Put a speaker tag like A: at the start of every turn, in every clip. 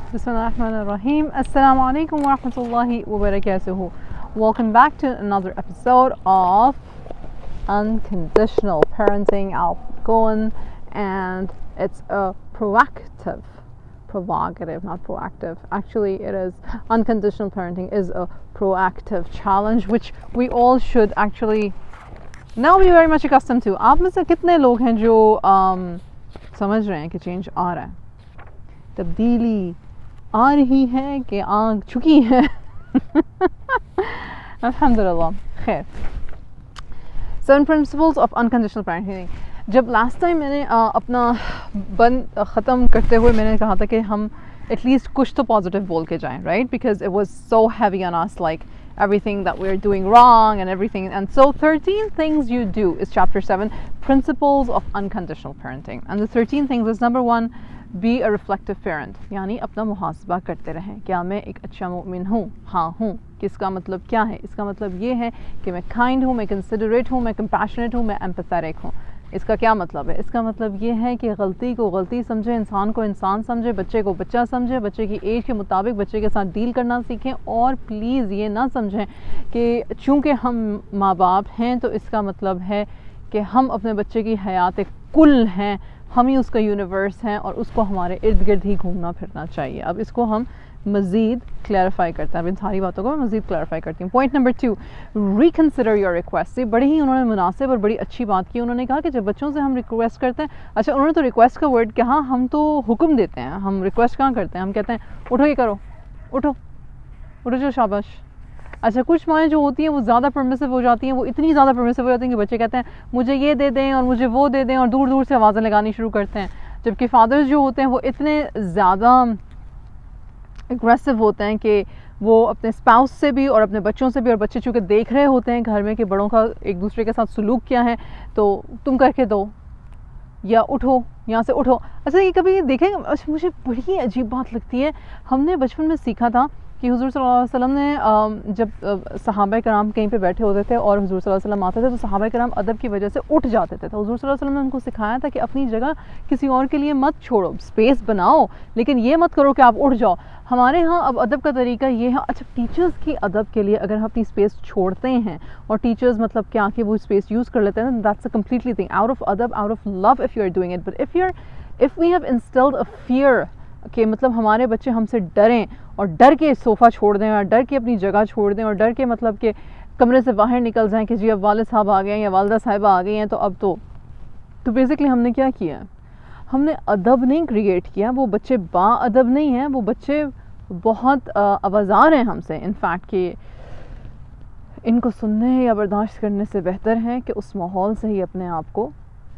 A: Bismillahirrahmanirrahim. Assalamu alaikum wa rahmatullahi wa barakatuhu. Welcome back to another episode of Unconditional Parenting. Outgoing, and it's a proactive prerogative, not proactive. Actually, it is unconditional parenting is a proactive challenge which we all should actually now be very much accustomed to. आप में से कितने लोग हैं जो समझ रहे हैं कि चेंज आ रहा है, तब्दीली आ रही है कि आ चुकी है? अल्हम्दुलिल्लाह खैर. 7 principles of unconditional parenting. जब लास्ट टाइम मैंने अपना ख़त्म करते हुए मैंने कहा था कि हम एटलीस्ट कुछ तो पॉजिटिव बोल के जाएं, right? Because it was so heavy on us, like everything that we're doing wrong and everything. And so 13 things you do is chapter 7, principles of unconditional parenting. And the 13 things is, number 1, be a reflective parent. यानी अपना मुहासबा करते रहें. क्या मैं एक अच्छा मोमिन हूँ? हाँ हूँ. किसका मतलब क्या है? इसका मतलब ये है कि मैं काइंड हूँ, मैं कंसिडरेट हूँ, मैं कंपैशनेट हूँ, मैं एम्पैथेटिक हूँ. इसका क्या मतलब है? इसका मतलब ये है कि गलती को गलती समझे, इंसान को इंसान समझे, बच्चे को बच्चा समझे, बच्चे की एज के मुताबिक बच्चे के साथ डील करना सीखें. और प्लीज़ ये ना समझें कि चूँकि हम माँ बाप हैं तो इसका मतलब है कि हम अपने बच्चे की हयात कुल हैं, हम ही उसका यूनिवर्स हैं और उसको हमारे इर्द गिर्द ही घूमना फिरना चाहिए. अब इसको हम मज़ीद क्लैरिफाई करते हैं. अब इन सारी बातों को मैं मज़ीद क्लैरिफाई करती हूँ. Point number 2, reconsider your request. ये बड़ी ही उन्होंने मुनासिब और बड़ी अच्छी बात की. उन्होंने कहा कि जब बच्चों से हम रिक्वेस्ट करते हैं, अच्छा उन्होंने तो रिक्वेस्ट का वर्ड कहा, हम तो हुक्म देते हैं, हम रिक्वेस्ट कहाँ करते हैं? हम कहते हैं उठो ये करो, उठो उठो जो शाबाश. अच्छा कुछ माएँ जो होती हैं वो ज़्यादा परमिसिव हो जाती हैं, वो इतनी ज़्यादा परमिसिव हो जाती हैं कि बच्चे कहते हैं मुझे ये दे दें और मुझे वो दे दें और दूर दूर से आवाज़ें लगानी शुरू करते हैं. जबकि फादर्स जो होते हैं वो इतने ज़्यादा एग्रेसिव होते हैं कि वो अपने स्पाउस से भी और अपने बच्चों से भी, और बच्चे चूँकि देख रहे होते हैं घर में कि बड़ों का एक दूसरे के साथ सलूक क्या है, तो तुम करके दो या उठो यहाँ से उठो. अच्छा ये कभी देखें, अच्छा मुझे बड़ी अजीब बात लगती है. हमने बचपन में सीखा था कि हुज़ूर सल्लल्लाहु अलैहि वसल्लम ने जब सहाबा कराम कहीं पे बैठे होते थे और हुज़ूर सल्लल्लाहु अलैहि वसल्लम आते थे तो सहाबा कराम अदब की वजह से उठ जाते थे. तो हुज़ूर सल्लल्लाहु अलैहि वसल्लम ने उनको सिखाया था कि अपनी जगह किसी और के लिए मत छोड़ो, स्पेस बनाओ, लेकिन ये मत करो कि आप उठ जाओ. हमारे यहाँ अब अदब का तरीका ये है. अच्छा टीचर्स की अदब के लिए अगर हम अपनी स्पेस छोड़ते हैं, और टीचर्स मतलब क्या कि वो स्पेस यूज़ कर लेते हैं, that's a completely thing out of अदब, out of love if you are doing it. But if we have instilled a fear कि मतलब हमारे बच्चे हमसे डरें और डर के सोफ़ा छोड़ दें और डर के अपनी जगह छोड़ दें और डर के मतलब कि कमरे से बाहर निकल जाएं कि जी अब वालिद साहब आ गए हैं या वालिदा साहिबा आ गई हैं तो अब तो बेसिकली हमने क्या किया? हमने अदब नहीं क्रिएट किया. वो बच्चे बाअदब नहीं हैं, वो बच्चे बहुत आवाज़ार हैं हमसे. इनफैक्ट कि इनको सुनने या बर्दाश्त करने से बेहतर है कि उस माहौल से ही अपने आप को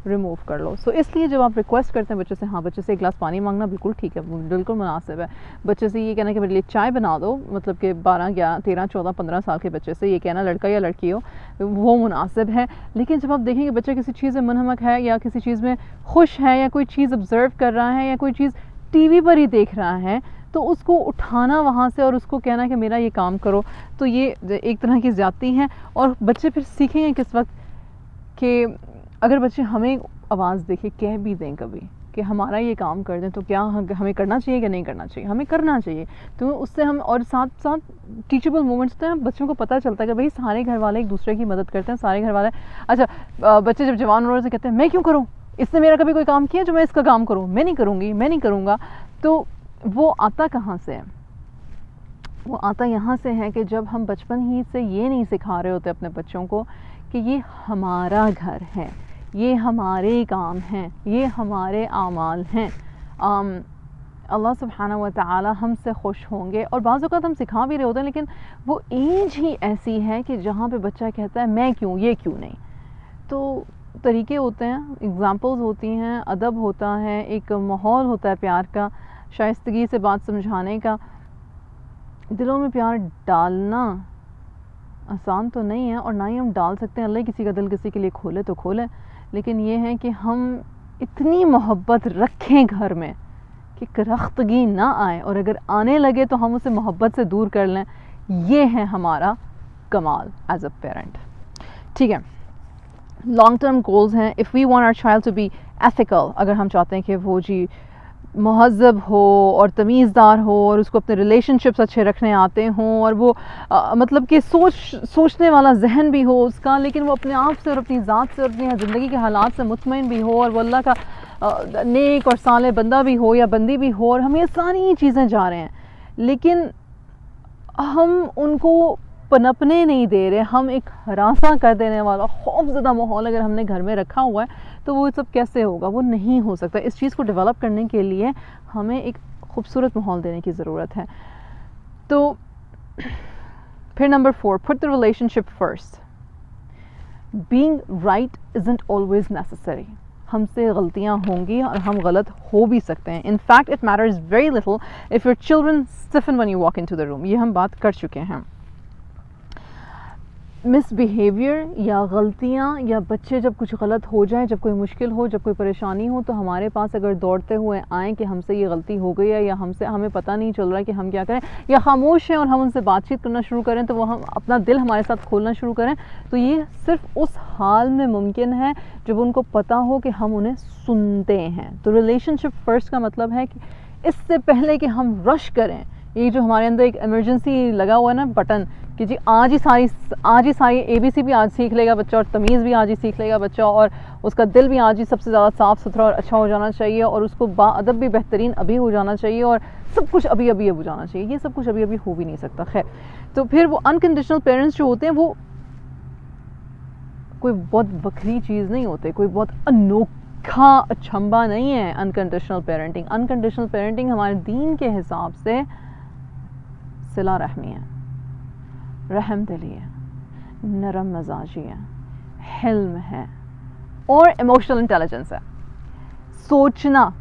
A: रिमूव कर लो. सो इसलिए जब आप रिक्वेस्ट करते हैं बच्चे से, हाँ बच्चे से एक गिलास पानी मांगना बिल्कुल ठीक है, बिल्कुल मुनासिब है. बच्चे से ये कहना कि मेरे लिए चाय बना दो, मतलब कि 12, 11, 13, 14, 15 साल के बच्चे से ये कहना, लड़का या लड़की हो, वो मुनासिब है. लेकिन जब आप देखेंगे बच्चा किसी चीज़ में मुनहमक है या किसी चीज़ में खुश है या कोई चीज़ ऑब्ज़र्व कर रहा है या कोई चीज़ टीवी पर ही देख रहा है, तो उसको उठाना वहाँ से और उसको कहना कि मेरा ये काम करो, तो ये एक तरह की ज़्यादती है. और बच्चे फिर सीखेंगे किस वक्त कि अगर बच्चे हमें आवाज़ देखे कह भी दें कभी कि हमारा ये काम कर दें, तो क्या हमें करना चाहिए कि नहीं करना चाहिए? हमें करना चाहिए. तो उससे हम, और साथ साथ टीचेबल मोमेंट्स होते हैं, बच्चों को पता चलता है कि भाई सारे घर वाले एक दूसरे की मदद करते हैं, सारे घर वाले. अच्छा बच्चे जब जवान होने से कहते हैं मैं क्यों करूँ, इसने मेरा कभी कोई काम किया जो मैं इसका काम करूँ, मैं नहीं करूँगी, मैं नहीं करूँगा. तो वो आता कहाँ से है? वो आता यहाँ से है कि जब हम बचपन ही से ये नहीं सिखा रहे होते अपने बच्चों को कि ये हमारा घर है, ये हमारे काम हैं, ये हमारे आमाल हैं, अल्लाह सुब्हानहू व तआला हमसे खुश होंगे. और बाज़ औक़ात हम सिखा भी रहे होते हैं, लेकिन वो एज ही ऐसी है कि जहाँ पे बच्चा कहता है मैं क्यों, ये क्यों नहीं. तो तरीके होते हैं, एग्ज़ाम्पल्स होती हैं, अदब होता है, एक माहौल होता है प्यार का, शाइस्तगी से बात समझाने का. दिलों में प्यार डालना आसान तो नहीं है और ना ही हम डाल सकते हैं. अल्लाह किसी का दिल किसी के लिए खोले तो खोले, लेकिन ये है कि हम इतनी मोहब्बत रखें घर में कि करख्तगी ना आए, और अगर आने लगे तो हम उसे मोहब्बत से दूर कर लें. ये है हमारा कमाल एज अ पेरेंट. ठीक है, लॉन्ग टर्म गोल्स हैं. If we want our child to be ethical, अगर हम चाहते हैं कि वो जी महज़्ज़ब हो और तमीज़दार हो और उसको अपने रिलेशनशिप्स अच्छे रखने आते हों और वो मतलब कि सोचने वाला जहन भी हो उसका, लेकिन वो अपने आप से और अपनी ज़ात से और अपनी ज़िंदगी के हालात से मुतमईन भी हो और वो अल्लाह का नेक और साले बंदा भी हो या बंदी भी हो, और हम ये सारी चीज़ें जा रहे हैं, लेकिन हम उनको पनपने नहीं दे रहे। हम एक हरासा कर देने वाला खौफज़दा माहौल अगर हमने घर में रखा हुआ है तो वो सब कैसे होगा, वो नहीं हो सकता। इस चीज़ को डेवलप करने के लिए हमें एक खूबसूरत माहौल देने की ज़रूरत है। तो फिर number 4, put the relationship first. Being right isn't always necessary. हमसे गलतियाँ होंगी और हम गलत हो भी सकते हैं। In fact it matters very little if your children Stephen when you walk into the room. ये हम बात कर चुके हैं। मिसबिहेवियर या गलतियाँ या बच्चे जब कुछ गलत हो जाए, जब कोई मुश्किल हो, जब कोई परेशानी हो, तो हमारे पास अगर दौड़ते हुए आएँ कि हमसे ये गलती हो गई है या हमें पता नहीं चल रहा है कि हम क्या करें, या खामोश हैं और हम उनसे बातचीत करना शुरू करें, तो वो हम अपना दिल हमारे साथ खोलना शुरू करें, तो ये सिर्फ उस हाल में मुमकिन है जब उनको पता हो कि हम उन्हें सुनते हैं। तो रिलेशनशिप फ़र्स्ट का मतलब है कि इससे पहले कि हम रश करें, ये जो हमारे अंदर एक इमरजेंसी लगा हुआ है ना बटन कि जी आज ही सारी ABC भी आज सीख लेगा बच्चा और तमीज़ भी आज ही सीख लेगा बच्चा और उसका दिल भी आज ही सबसे ज़्यादा साफ़ सुथरा और अच्छा हो जाना चाहिए और उसको बाअदब भी बेहतरीन अभी हो जाना चाहिए और सब कुछ अभी अभी हो जाना चाहिए, ये सब कुछ अभी अभी हो भी नहीं सकता। खैर, तो फिर वो अनकंडीशनल पेरेंट्स जो होते हैं वो कोई बहुत बकरी चीज़ नहीं होते, कोई बहुत अनोखा अचंबा नहीं है। अनकंडीशनल पेरेंटिंग हमारे दीन के हिसाब से सिला रहमी है, रहम दिली है, नरम मजाजी है, हिल्म है और इमोशनल इंटेलिजेंस है। सोचना,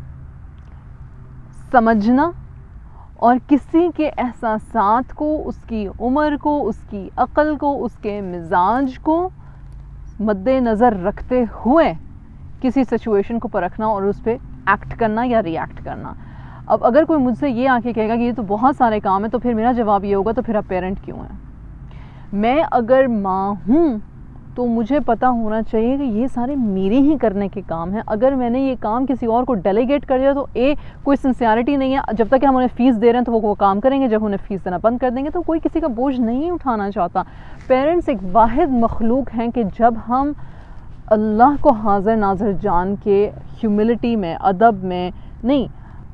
A: समझना और किसी के एहसासात को, उसकी उम्र को, उसकी अक़ल को, उसके मिजाज को मद्देनज़र रखते हुए किसी सिचुएशन को परखना और उस पर एक्ट करना या रिएक्ट करना। अब अगर कोई मुझसे ये आके कहेगा कि ये तो बहुत सारे काम है, तो फिर मेरा जवाब ये होगा तो फिर आप पेरेंट क्यों हैं? मैं अगर माँ हूँ तो मुझे पता होना चाहिए कि ये सारे मेरे ही करने के काम हैं। अगर मैंने ये काम किसी और को डेलीगेट कर दिया तो कोई सिंसियरिटी नहीं है। जब तक कि हम उन्हें फ़ीस दे रहे हैं तो वो काम करेंगे, जब उन्हें फ़ीस देना बंद कर देंगे तो कोई किसी का बोझ नहीं उठाना चाहता। पेरेंट्स एक वाहिद मखलूक हैं कि जब हम अल्लाह को हाज़िर नाज़िर जान के ह्यूमिलिटी में, अदब में नहीं,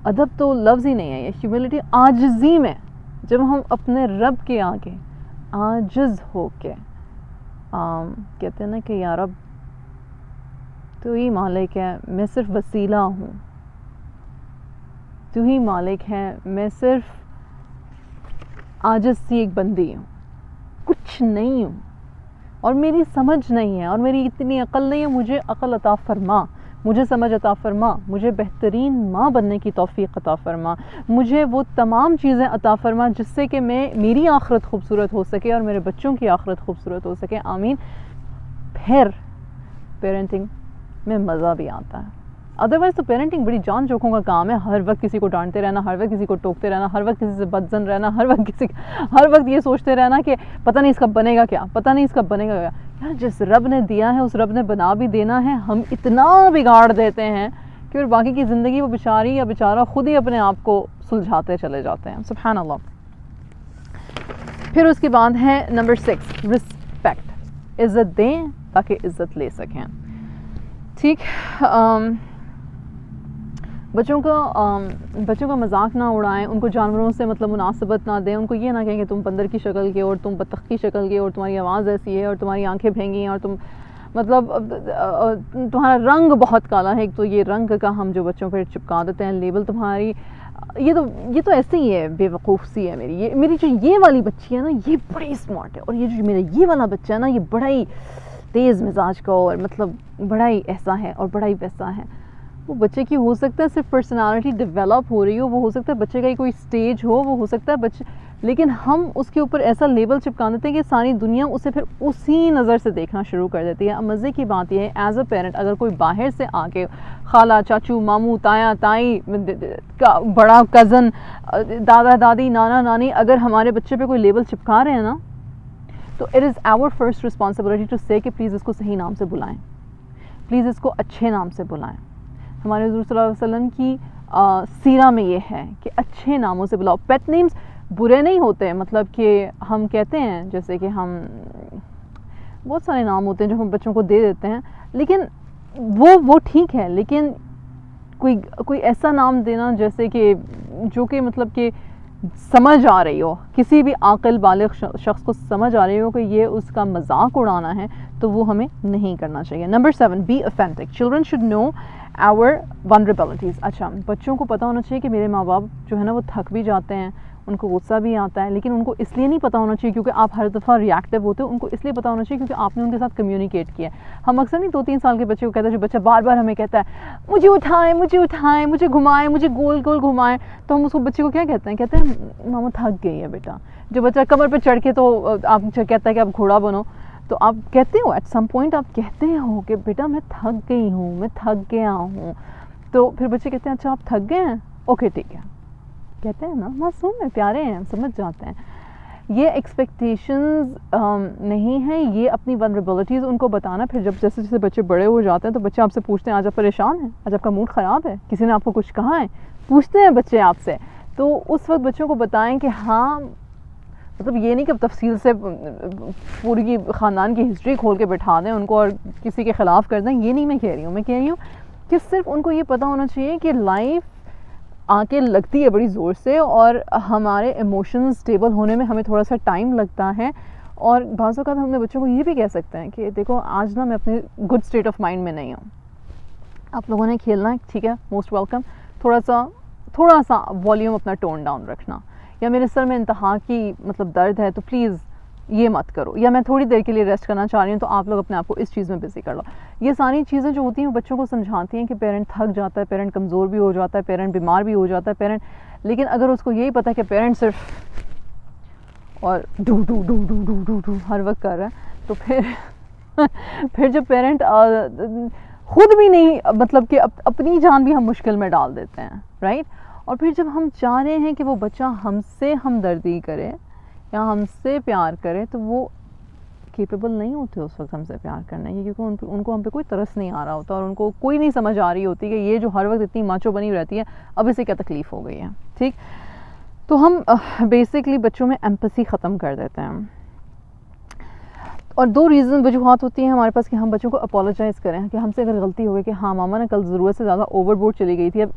A: अदब तो लफ्ज़ ही नहीं है ये, ह्यूमिलिटी आजिज़ी में, जब हम अपने रब के आगे आजिज़ हो के कहते हैं ना कि या रब तू ही मालिक है, मैं सिर्फ वसीला हूँ, तू ही मालिक है, मैं सिर्फ आजिज़ सी एक बंदी हूँ, कुछ नहीं हूँ और मेरी समझ नहीं है और मेरी इतनी अक़ल नहीं है, मुझे अक़ल अता फ़रमा, मुझे समझ अता फ़रमा, मुझे बेहतरीन माँ बनने की तौफ़ीक़ अता फ़रमा, मुझे वो तमाम चीज़ें अता फ़रमा जिससे कि मेरी आखिरत खूबसूरत हो सके और मेरे बच्चों की आखिरत खूबसूरत हो सके। आमीन। फिर पेरेंटिंग में मज़ा भी आता है। अदरवाइज़ तो पेरेंटिंग बड़ी जान जोखों का काम है। हर वक्त किसी को डांटते रहना, हर वक्त किसी को टोकते रहना, हर वक्त किसी से बदजन रहना, हर वक्त ये सोचते रहना कि पता नहीं इसका बनेगा क्या, पता नहीं इसका बनेगा क्या। यार जिस रब ने दिया है उस रब ने बना भी देना है। हम इतना बिगाड़ देते हैं कि फिर बाकी की ज़िंदगी वो बेचारी या बेचारा खुद ही अपने आप को सुलझाते चले जाते हैं। सुभान अल्लाह। फिर उसके बाद है नंबर 6, रिस्पेक्ट। इज़्ज़त दें ताकि इज़्ज़त ले सकें। ठीक, बच्चों का मजाक ना उड़ाएं, उनको जानवरों से मतलब मुनासबत ना दें, उनको ये ना कहें कि तुम बंदर की शक्ल के और तुम बत्तख की शक्ल के और तुम्हारी आवाज़ ऐसी है और तुम्हारी आंखें भेंगी हैं और तुम मतलब तुम्हारा रंग बहुत काला है। एक तो ये रंग का हम जो बच्चों पर चिपका देते हैं लेबल, तुम्हारी ये तो ऐसे ही है, बेवकूफ़ सी है मेरी जो ये वाली बच्ची है ना ये बड़ी स्मार्ट है और ये जो मेरा ये वाला बच्चा है ना ये बड़ा ही तेज़ मिजाज का और मतलब बड़ा ही ऐसा है और बड़ा ही वैसा है। वो बच्चे की हो सकता है सिर्फ पर्सनालिटी डेवलप हो रही हो, वो हो सकता है बच्चे का ही कोई स्टेज हो, वो हो सकता है बच्चे, लेकिन हम उसके ऊपर ऐसा लेबल चिपका देते हैं कि सारी दुनिया उसे फिर उसी नज़र से देखना शुरू कर देती है। अब मज़े की बात यह है एज़ अ पेरेंट अगर कोई बाहर से आके खाला, चाचू, मामू, ताया, ताई का बड़ा कज़न, दादा, दादी, नाना, नानी अगर हमारे बच्चे पे कोई लेबल चिपका रहे हैं ना, तो it is our first responsibility to say कि प्लीज़ इसको सही नाम से बुलाएं, प्लीज़ इसको अच्छे नाम से बुलाएं। हमारे हुज़ूर सल्लल्लाहु अलैहि वसल्लम की सीरा में ये है कि अच्छे नामों से बुलाओ। पेट नेम्स बुरे नहीं होते, मतलब कि हम कहते हैं जैसे कि हम बहुत सारे नाम होते हैं जो हम बच्चों को दे देते हैं, लेकिन वो ठीक है, लेकिन कोई ऐसा नाम देना जैसे कि जो कि मतलब कि समझ आ रही हो, किसी भी आकिल बालिग शख्स को समझ आ रही हो कि ये उसका मजाक उड़ाना है, तो वो हमें नहीं करना चाहिए। Number 7, be authentic. Children should know our vulnerabilities. अच्छा, बच्चों को पता होना चाहिए कि मेरे माँ बाप जो है ना वो थक भी जाते हैं, उनको गुस्सा भी आता है, लेकिन उनको इसलिए नहीं पता होना चाहिए क्योंकि आप हर दफ़ा रिएक्टिव होते हो, उनको इसलिए पता होना चाहिए क्योंकि आपने उनके साथ कम्युनिकेट किया है। हम अक्सर नहीं 2-3 साल के बच्चे को कहते हैं, जो बच्चा बार बार हमें कहता है मुझे उठाएं, मुझे घुमाएं, मुझे गोल गोल घुमाएं, तो हम उसको बच्चे को क्या कहते हैं मामा थक गई है बेटा। जो बच्चा कमर पर चढ़ के तो आप कहता है कि आप घोड़ा बनो, तो आप कहते हो एट सम पॉइंट आप कहते हो कि बेटा मैं थक गई हूँ, मैं थक गया हूँ, तो फिर बच्चे कहते हैं अच्छा आप थक गए हैं, ओके ठीक है, कहते हैं ना, मासूम है, प्यारे हैं, समझ जाते हैं। ये एक्सपेक्टेशंस नहीं है, ये अपनी वनरेबिलिटीज़ उनको बताना। फिर जब जैसे जैसे बच्चे बड़े हो जाते हैं तो बच्चे आपसे पूछते हैं आज आप परेशान हैं, आज आपका मूड ख़राब है, किसी ने आपको कुछ कहा है, पूछते हैं बच्चे आपसे। तो उस वक्त बच्चों को बताएं कि हाँ, मतलब ये नहीं कि तफसील से पूरी ख़ानदान की हिस्ट्री खोल के बैठा दें उनको और किसी के ख़िलाफ़ कर दें, ये नहीं मैं कह रही हूँ। मैं कह रही हूँ कि सिर्फ उनको ये पता होना चाहिए कि लाइफ आके लगती है बड़ी ज़ोर से और हमारे इमोशंस स्टेबल होने में हमें थोड़ा सा टाइम लगता है। और बाज़ औक़ात हम अपने बच्चों को ये भी कह सकते हैं कि देखो आज ना मैं अपने गुड स्टेट ऑफ माइंड में नहीं हूँ, आप लोगों ने खेलना है, ठीक है, मोस्ट वेलकम, थोड़ा सा वॉल्यूम अपना टोन डाउन रखना, या मेरे सर में इंतहा की मतलब दर्द है तो प्लीज़ ये मत करो, या मैं थोड़ी देर के लिए रेस्ट करना चाह रही हूँ तो आप लोग अपने आप को इस चीज़ में बिजी कर लो। ये सारी चीज़ें जो होती हैं वो बच्चों को समझाती हैं कि पेरेंट थक जाता है, पेरेंट कमज़ोर भी हो जाता है, पेरेंट बीमार भी हो जाता है, पेरेंट, लेकिन अगर उसको यही पता है कि पेरेंट सिर्फ और do do do do do do do हर वक्त कर रहा है, तो फिर जब पेरेंट खुद भी नहीं, मतलब कि अपनी जान भी हम मुश्किल में डाल देते हैं, राइट। और फिर जब हम चाह रहे हैं कि वो बच्चा हमसे हमदर्दी करे या हमसे प्यार करे, तो वो केपेबल नहीं होते उस वक्त हमसे प्यार करने की, क्योंकि उनको हम पे कोई तरस नहीं आ रहा होता और उनको कोई नहीं समझ आ रही होती कि ये जो हर वक्त इतनी माचो बनी रहती है, अब इसे क्या तकलीफ़ हो गई है, ठीक। तो हम बेसिकली बच्चों में एम्पैथी ख़त्म कर देते हैं। और 2 वजूहत होती हैं हमारे पास कि हम बच्चों को अपोलोजाइज़ करें कि हमसे अगर गलती हो गई कि हाँ मामा ने कल ज़रूरत से ज़्यादा ओवरबोर्ड चली गई थी, अब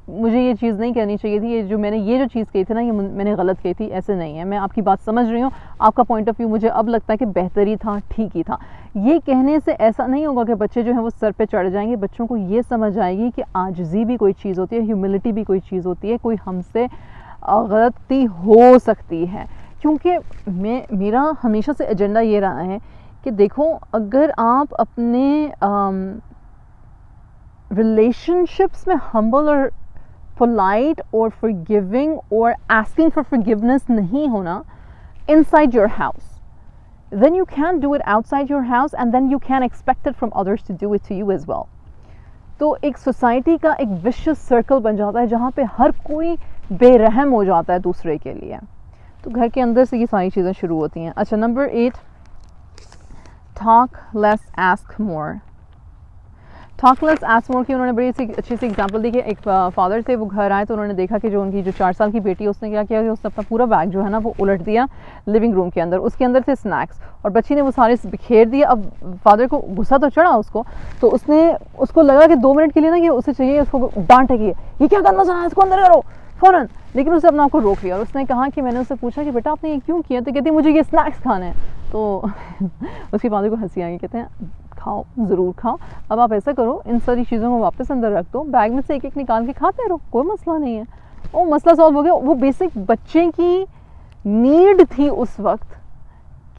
A: मुझे ये चीज़ नहीं कहनी चाहिए थी, ये जो चीज़ कही थी ना, ये मैंने गलत कही थी, ऐसे नहीं है, मैं आपकी बात समझ रही हूँ, आपका पॉइंट ऑफ व्यू मुझे अब लगता है कि बेहतर ही था, ठीक ही था। ये कहने से ऐसा नहीं होगा कि बच्चे जो हैं वो सर पे चढ़ जाएंगे। बच्चों को ये समझ आएगी कि आजिज़ी भी कोई चीज़ होती है, ह्यूमिलिटी भी कोई चीज़ होती है, कोई हमसे गलती हो सकती है। क्योंकि मेरा हमेशा से एजेंडा ये रहा है कि देखो, अगर आप अपने रिलेशनशिप्स में हम्बल और polite or forgiving or asking for forgiveness नहीं होना inside your house, then you can't do it outside your house, and then you can't expect it from others to do it to you as well. तो एक society का एक vicious circle बन जाता है जहाँ पे हर कोई बेरहम हो जाता है दूसरे के लिए। तो घर के अंदर से ये सारी चीज़ें शुरू होती हैं। अच्छा, number 8, talk less ask more। Talk less ask more की उन्होंने बड़ी अच्छी सी एग्जांपल दी कि एक फादर थे, वो घर आए तो उन्होंने देखा कि जो उनकी जो 4 साल की बेटी है उसने क्या किया कि उसने अपना पूरा बैग जो है ना वो उलट दिया लिविंग रूम के अंदर, उसके अंदर थे स्नैक्स और बच्ची ने वो सारे बिखेर दिए। अब फादर को गुस्सा तो चढ़ा उसको, तो उसको लगा कि 2 मिनट के लिए ना ये उसे चाहिए, उसको डांटेगी, ये क्या करना चाह, इसको अंदर करो फ़ौरन, लेकिन उसने अपना आपको रोक लिया और उसने कहा कि मैंने उससे पूछा कि बेटा आपने ये क्यों किया, तो कहती मुझे ये स्नैक्स खाने हैं। तो उसके फादर को हंसी आई, कहते हैं खाओ, ज़रूर खाओ, अब आप ऐसा करो इन सारी चीज़ों को वापस अंदर रख दो, बैग में से एक एक निकाल के खाते रहो, कोई मसला नहीं है। वो मसला सॉल्व हो गया। वो बेसिक बच्चे की नीड थी उस वक्त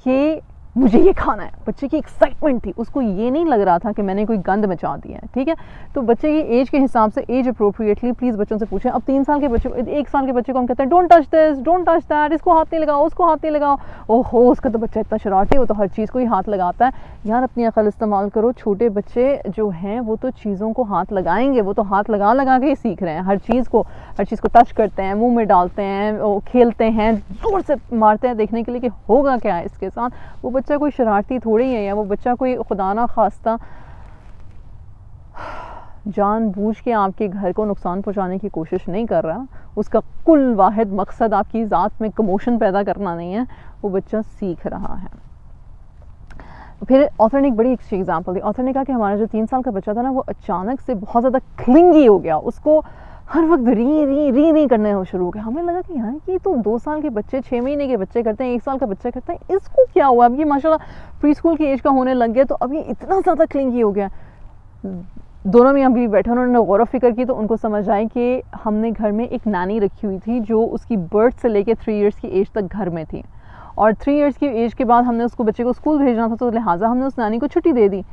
A: कि मुझे ये खाना है, बच्चे की एक्साइटमेंट थी, उसको ये नहीं लग रहा था कि मैंने कोई गंद मचा दिया है, ठीक है। तो बच्चे की एज के हिसाब से एज अप्रोप्रिएटली प्लीज़ बच्चों से पूछें। अब 3 साल के बच्चे, 1 साल के बच्चे को हम कहते हैं don't touch this, don't touch that, इसको हाथ नहीं लगाओ, उसको हाथ नहीं लगाओ, ओहो उसका तो बच्चा इतना शरारती है, वो तो हर चीज़ को ही हाथ लगाता है। यार अपनी अकल इस्तेमाल करो, छोटे बच्चे जो हैं वो तो चीज़ों को हाथ लगाएंगे, वो तो हाथ लगा लगा के ही सीख रहे हैं, हर चीज़ को टच करते हैं, मुँह में डालते हैं, वो खेलते हैं, ज़ोर से मारते हैं देखने के लिए कि होगा क्या है इसके साथ। वो बच्चा कोई शरारती थोड़ी है, या वो बच्चा कोई खुदा ना खास्ता जानबूझ के आपके घर को नुकसान पहुंचाने की कोशिश नहीं कर रहा, उसका कुल वाहिद मकसद आपकी ज़ात में कमोशन पैदा करना नहीं है, वो बच्चा सीख रहा है। फिर ऑथर ने एक बड़ी अच्छी एग्जांपल दी। ऑथर ने कहा कि हमारा जो 3 साल का बच्चा था ना, वो अचानक से बहुत ज़्यादा क्लिंगी हो गया, उसको हर वक्त री करने शुरू हो गया। हमें लगा कि यार ये तो 2 साल के बच्चे 6 महीने के बच्चे करते हैं, 1 साल का बच्चा करता है, इसको क्या हुआ? अब ये माशाल्लाह प्री स्कूल की एज का होने लग गया, तो अब ये इतना ज़्यादा क्लिंगी हो गया। दोनों में अभी बैठे उन्होंने गौर फिक्र की, तो उनको समझ आई कि हमने घर में एक नानी रखी हुई थी जो उसकी बर्थ से लेकर 3 इयर्स की एज तक घर में थी, और 3 इयर्स की एज के बाद हमने उसको बच्चे को स्कूल भेजना था, तो लिहाजा हमने उस नानी को छुट्टी दे दी।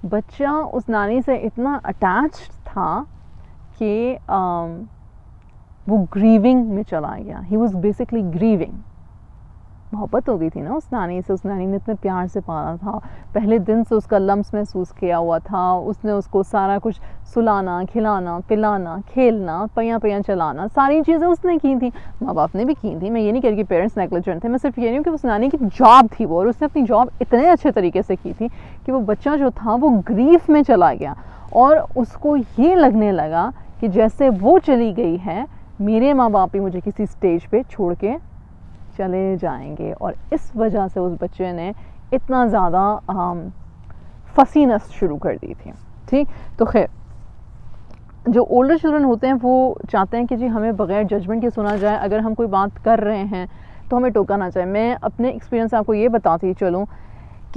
A: बच्चा उस नानी से इतना अटैच था कि वो ग्रीविंग में चला गया। He was basically grieving. मोहब्बत हो गई थी ना उस नानी से, उस नानी ने इतने प्यार से पाला था, पहले दिन से उसका लम्स महसूस किया हुआ था, उसने उसको सारा कुछ सुलाना, खिलाना, पिलाना, खेलना, पैयां चलाना, सारी चीज़ें उसने की थी, माँ बाप ने भी की थी। मैं ये नहीं कह रही कि पेरेंट्स नेग्लिजेंट थे, मैं सिर्फ ये नहीं हूँ कि उस नानी की जॉब थी वो, और उसने अपनी जॉब इतने अच्छे तरीके से की थी कि वो बच्चा जो था वो ग्रीफ में चला गया, और उसको ये लगने लगा कि जैसे वो चली गई है, मेरे माँ बाप भी मुझे किसी स्टेज पे छोड़ के चले जाएंगे। और इस वजह से उस बच्चे ने इतना ज़्यादा फसीनेस शुरू कर दी थी। ठीक, तो खैर जो ओल्डर चिल्ड्रन होते हैं वो चाहते हैं कि जी हमें बग़ैर जजमेंट के सुना जाए, अगर हम कोई बात कर रहे हैं तो हमें टोका ना जाए। मैं अपने एक्सपीरियंस से आपको ये बताती चलूँ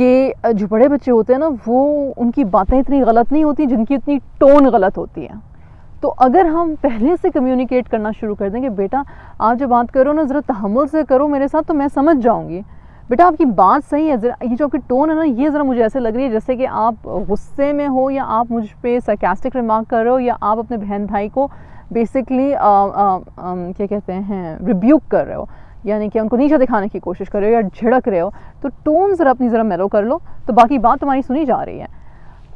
A: कि जो बड़े बच्चे होते हैं ना, वो उनकी बातें इतनी गलत नहीं होती जिनकी इतनी टोन गलत होती है। तो अगर हम पहले से कम्युनिकेट करना शुरू कर देंगे, बेटा आप जो बात करो ना ज़रा तहम्मुल से करो मेरे साथ, तो मैं समझ जाऊंगी, बेटा आपकी बात सही है, ज़रा ये जो आपकी टोन है ना, ये ज़रा मुझे ऐसे लग रही है जैसे कि आप गुस्से में हो, या आप मुझ पे सरकास्टिक रिमार्क कर रहे हो, या आप अपने बहन भाई को बेसिकली क्या कहते हैं रिब्यूक कर रहे हो, यानी कि उनको नीचा दिखाने की कोशिश कर रहे हो या झिड़क रहे हो, तो टोन ज़रा अपनी ज़रा मेलो कर लो, तो बाकी बात तुम्हारी सुनी जा रही है।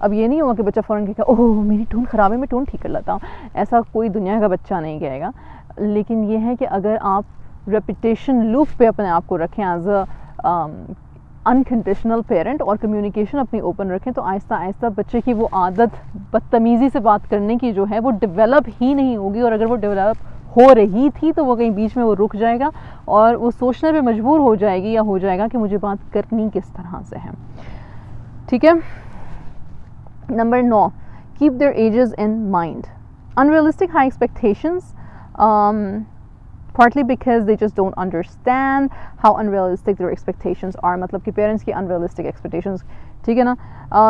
A: अब ये नहीं हुआ कि बच्चा फ़ौरन कहेगा ओह मेरी टोन ख़राब है, मैं टोन ठीक कर लेता हूँ, ऐसा कोई दुनिया का बच्चा नहीं कहेगा। लेकिन ये है कि अगर आप रेपिटेशन लूप पे अपने आप को रखें एज अ अनकंडीशनल पेरेंट, और कम्युनिकेशन अपनी ओपन रखें, तो आहिस्ता आहिस्ता बच्चे की वो आदत बदतमीज़ी से बात करने की जो है वो डेवलप ही नहीं होगी, और अगर वो डेवलप हो रही थी तो वो कहीं बीच में वो रुक जाएगा, और वो सोचने पे मजबूर हो जाएगी या हो जाएगा कि मुझे बात करनी किस तरह से है। ठीक है। Number 9, keep their ages in mind. Unrealistic high expectations, partly because they just don't understand how unrealistic their expectations are. मतलब कि पेरेंट्स की unrealistic expectations, ठीक है ना।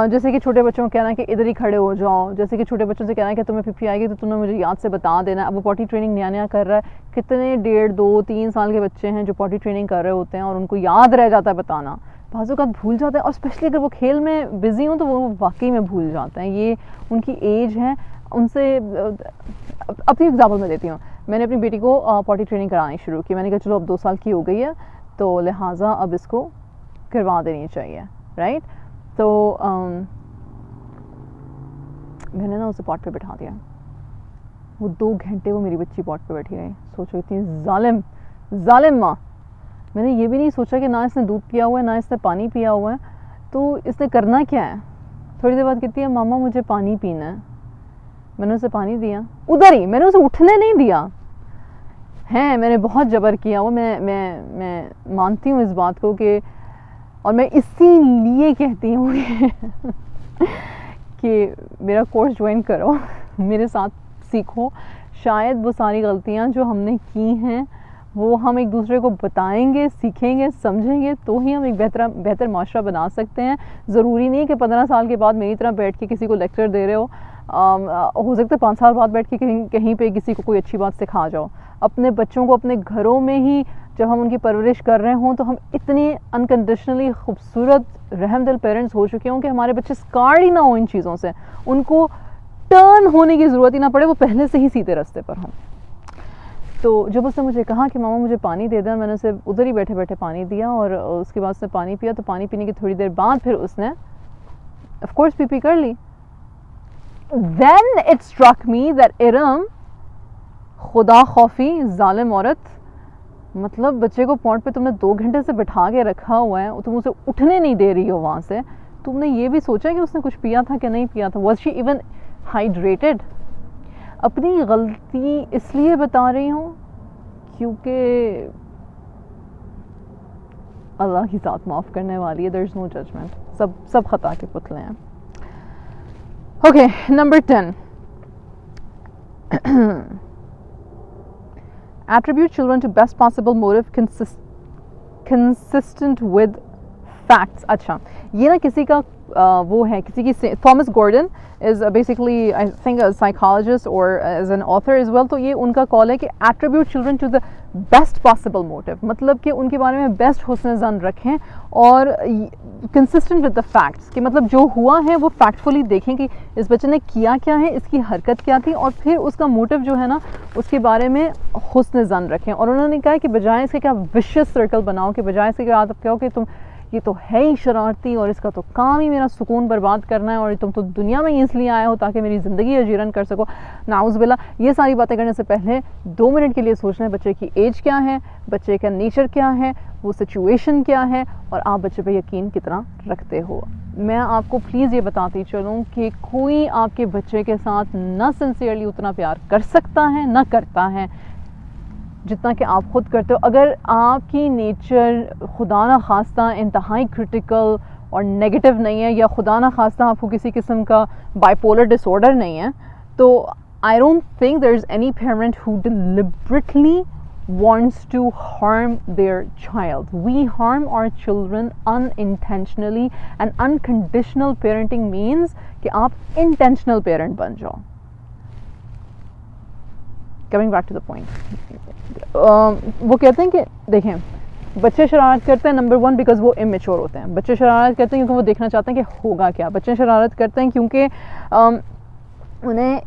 A: जैसे कि छोटे बच्चों को कहना है कि इधर ही खड़े हो जाओ, जैसे कि छोटे बच्चों से कहना है कि तुम्हें पिप्पी आएगी तो तुम्हें मुझे याद से बता देना। अब वो पॉटी ट्रेनिंग नया कर रहा है, कितने 1.5, 2, 3 साल के बच्चे हैं जो पॉटी ट्रेनिंग कर रहे होते हैं और उनको याद रह जाता है बताना, बाज़ों का भूल जाते हैं, और स्पेशली अगर वो खेल में बिज़ी हों तो वो वाकई में भूल जाते हैं। ये उनकी एज है। उनसे अपनी एग्जाम्पल मैं देती हूँ। मैंने अपनी बेटी को पॉटी ट्रेनिंग करानी शुरू की। मैंने कहा चलो अब 2 साल की हो गई है तो लिहाजा अब इसको करवा देनी चाहिए, राइट। तो मैंने ना उसे पॉट पे बिठा दिया। वो 2 घंटे वो मेरी बच्ची पॉट पे बैठी रही। सोचो इतनी जालिम माँ। मैंने ये भी नहीं सोचा कि ना इसने दूध पिया हुआ है ना इसने पानी पिया हुआ है, तो इसने करना क्या है। थोड़ी देर बाद कहती है मामा मुझे पानी पीना है। मैंने उसे पानी दिया उधर ही, मैंने उसे उठने नहीं दिया है। मैंने बहुत जबर किया वो, मैं मानती हूँ इस बात को कि, और मैं इसीलिए कहती हूँ कि मेरा कोर्स ज्वाइन करो, मेरे साथ सीखो। शायद वो सारी गलतियाँ जो हमने की हैं वो हम एक दूसरे को बताएंगे, सीखेंगे, समझेंगे, तो ही हम एक बेहतर माशरा बना सकते हैं। ज़रूरी नहीं कि 15 साल के बाद मेरी तरह बैठ के किसी को लेक्चर दे रहे हो सकता है 5 साल बाद बैठ के कहीं पे किसी को कोई अच्छी बात सिखा जाओ। अपने बच्चों को अपने घरों में ही जब हम उनकी परवरिश कर रहे हों तो हम इतने अनकंडीशनली खूबसूरत रहमदिल पेरेंट्स हो चुके हों कि हमारे बच्चे स्कार्ड ही ना हो इन चीज़ों से, उनको टर्न होने की ज़रूरत ही ना पड़े, वो पहले से ही सीधे रास्ते पर हों। तो जब उसने मुझे कहा कि मामा मुझे पानी दे दें, मैंने उसे उधर ही बैठे बैठे पानी दिया, और उसके बाद उसने पानी पिया। तो पानी पीने की थोड़ी देर बाद फिर उसने ऑफ कोर्स पी कर ली। Then it struck me that Iram खुदा खौफी जालिम औरत, मतलब बच्चे को पॉट पे तुमने 2 घंटे से बिठा के रखा हुआ है, तुम उसे उठने नहीं दे रही हो वहाँ से। तुमने ये भी सोचा कि उसने कुछ पिया था कि नहीं पिया था। Was she even hydrated. अपनी गलती इसलिए बता रही हूँ क्योंकि अल्लाह की ज़ात माफ़ करने वाली है, देयर इज़ नो जजमेंट, सब ख़ता के पुतले हैं। Okay, number 10, attribute children to best possible motive consistent with facts। अच्छा, ये ना किसी का वो है, किसी की, Thomas Gordon is basically I think a psychologist और as an author as well. तो ये उनका कॉल है कि attribute children to the best possible motive, मतलब कि उनके बारे में बेस्ट हुस्न ज़न रखें और कंसिस्टेंट विद द फैक्ट्स, कि मतलब जो हुआ है वो फैक्टफुली देखें कि इस बच्चे ने किया क्या है, इसकी हरकत क्या थी, और फिर उसका मोटिव जो है ना उसके बारे में हुस्न ज़न रखें। और उन्होंने कहा कि बजाय इसके क्या विशियस सर्कल बनाओ, कि बजाय इसके क्या आप कहो कि तुम ये तो है ही शरारती और इसका तो काम ही मेरा सुकून बर्बाद करना है और तुम तो दुनिया में ही इसलिए आए हो ताकि मेरी ज़िंदगी अजीरन कर सको, नाउज़ुबिल्ला। ये सारी बातें करने से पहले 2 मिनट के लिए सोचना है बच्चे की एज क्या है, बच्चे का नेचर क्या है, वो सिचुएशन क्या है, और आप बच्चे पे यकीन कितना रखते हो। मैं आपको प्लीज़ ये बताती चलूँ कि कोई आपके बच्चे के साथ ना सिंसियरली उतना प्यार कर सकता है ना करता है जितना कि आप ख़ुद करते हो। अगर आपकी नेचर खुदा ना खास्ता इंतहाई क्रिटिकल और नेगेटिव नहीं है, या खुदा ना खास्ता आपको किसी किस्म का बाइपोलर डिसऑर्डर नहीं है, तो I don't think there is any parent who deliberately wants to harm their child. We harm our children unintentionally, and unconditional parenting means कि आप intentional parent बन जाओ। Coming back to the point, वो कहते हैं कि देखें, बच्चे शरारत करते हैं नंबर 1 बिकॉज वो इमेच्योर होते हैं। बच्चे शरारत करते हैं क्योंकि वो देखना चाहते हैं कि होगा क्या। बच्चे शरारत करते हैं क्योंकि उन्हें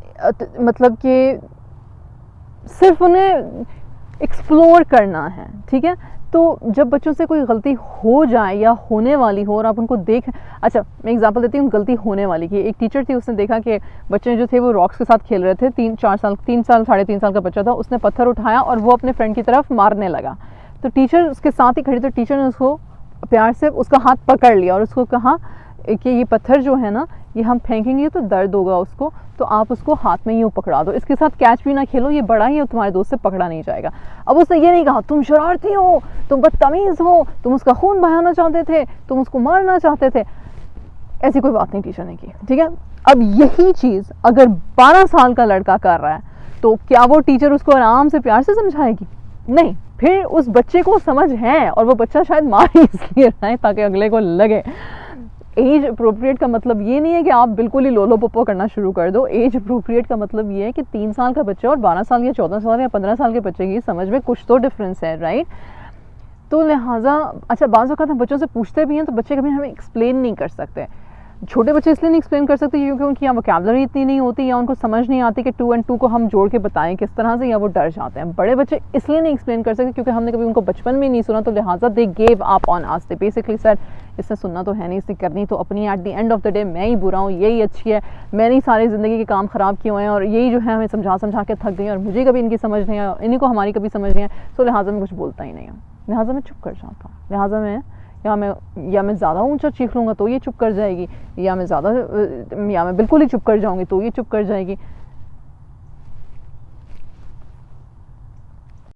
A: मतलब कि सिर्फ उन्हें एक्सप्लोर करना है, ठीक है। तो जब बच्चों से कोई गलती हो जाए या होने वाली हो और आप उनको देख, अच्छा मैं एग्जांपल देती हूँ गलती होने वाली की। एक टीचर थी, उसने देखा कि बच्चे जो थे वो रॉक्स के साथ खेल रहे थे, 3 साल साढ़े 3 साल का बच्चा था, उसने पत्थर उठाया और वो अपने फ्रेंड की तरफ मारने लगा। तो टीचर उसके साथ ही खड़ी, तो टीचर ने उसको प्यार से उसका हाथ पकड़ लिया और उसको कहा कि ये पत्थर जो है ना ये हम फेंकेंगे तो दर्द होगा उसको, तो आप उसको हाथ में यूँ पकड़ा दो, इसके साथ कैच भी ना खेलो, ये बड़ा ही है, तुम्हारे दोस्त से पकड़ा नहीं जाएगा। अब उसने ये नहीं कहा तुम शरारती हो, तुम बदतमीज़ हो, तुम उसका खून बहाना चाहते थे, तुम उसको मारना चाहते थे, ऐसी कोई बात नहीं टीचर ने की, ठीक है। अब यही चीज़ अगर 12 साल का लड़का कर रहा है तो क्या वो टीचर उसको आराम से प्यार से समझाएगी? नहीं, फिर उस बच्चे को समझ है और वो बच्चा शायद मार ही इसलिए रहा है ताकि अगले को लगे। एज अप्रोप्रिएट का मतलब ये नहीं है कि आप बिल्कुल ही लोलो पोपो करना शुरू कर दो। एज अप्रोप्रिएट का मतलब ये है कि 3 साल का बच्चा और 12 साल या 14 साल या 15 साल के बच्चे की समझ में कुछ तो डिफरेंस है, राइट। तो लिहाजा अच्छा बाज़ वक़्त हम बच्चों से पूछते भी हैं तो बच्चे कभी हमें एक्सप्लेन नहीं कर सकते। छोटे बच्चे इसलिए नहीं एक्सप्लेन कर सकते क्योंकि उनकी यहाँ वोकैबुलरी इतनी नहीं होती या उनको समझ नहीं आती कि 2 और 2 को हम जोड़ के बताएं किस तरह से, या वो डर जाते हैं। बड़े बच्चे इसलिए नहीं एक्सप्लेन कर सकते क्योंकि हमने कभी उनको बचपन में नहीं सुना, तो लिहाजा they gave up on us. They basically said इसने सुनना तो है नहीं, इसने करनी तो अपनी, at the end of the day मैं ही बुरा हूँ, यही अच्छी है, मैंने ही सारी ज़िंदगी के काम ख़राब किए हुए हैं और यही जो है हमें समझा के थक गई और मुझे कभी इनकी समझ नहीं है, इन्हीं को हमारी कभी समझ नहीं है, तो लिहाजा मैं कुछ बोलता ही नहीं हूँ, लिहाजा मैं चुप कर जाता हूँ। लिहाजा मैं या मैं ज़्यादा ऊंचा चीख लूँगा तो ये चुप कर जाएगी, या मैं बिल्कुल ही चुप कर जाऊँगी तो ये चुप कर जाएगी।